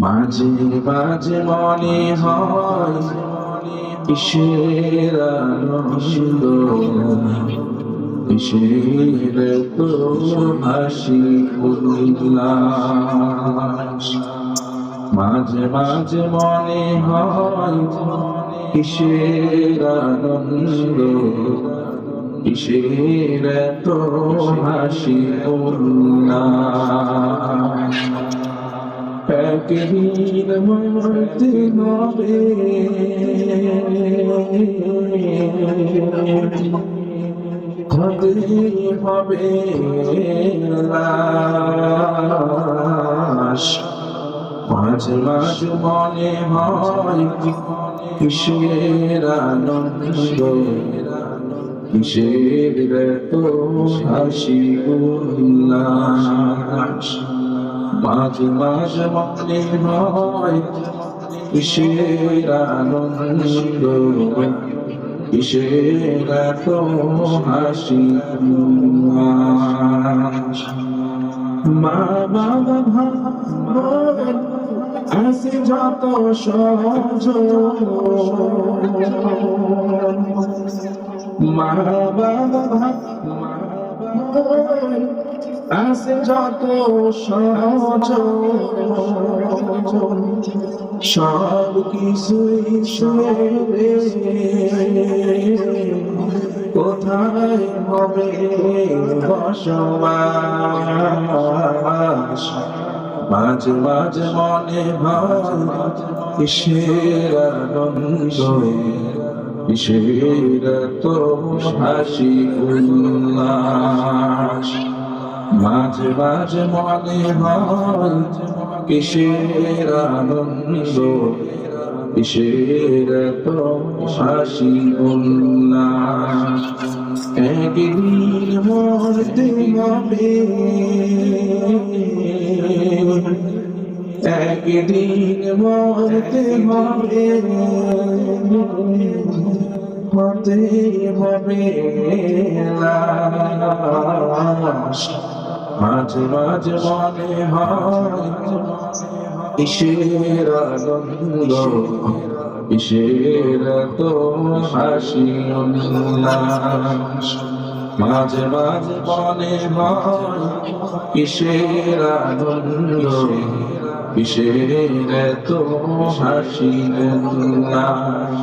মাঝে মাঝে মনে হয় কিসের আনন্দ, কিসের তো হাসি উল্লাস। মাঝে মাঝে মনে হয় কিসের আনন্দ, কিসের তো হাসি উল্লাস। একদিন মরতে হবে, হতে হবে লাশ। মাঝে মাঝে মনে হয় কিসের আনন্দ, কিসের তো হাসি উল্লাস। মাঝে মাঝে মনে হয় কিসের আনন্দ, কিসের তো হাসি উল্লাস। মা বাবা ভাই আসে যত সহজ, মা বাবা ভাই আসে যত সহজ, সব কিছুই শুনে কোথায় হবে বসবাস। মাঝে মাঝে মনে হয় কিসের আনন্দ, কিসের তো হাসি উল্লাস। মাঝে মাঝে মনে হয় কিসের আনন্দ, কিসের তো হাসি উল্লাস। একদিন মরতে হবে, একদিন মরতে হবে, হতে হবে লাশ। মাঝে মাঝে মনে হয় কিসের আনন্দ, কিসের তো হাসি উল্লাস। মাঝে মাঝে মনে হয় কিসের আনন্দ, কিসের তো হাসি উল্লাস।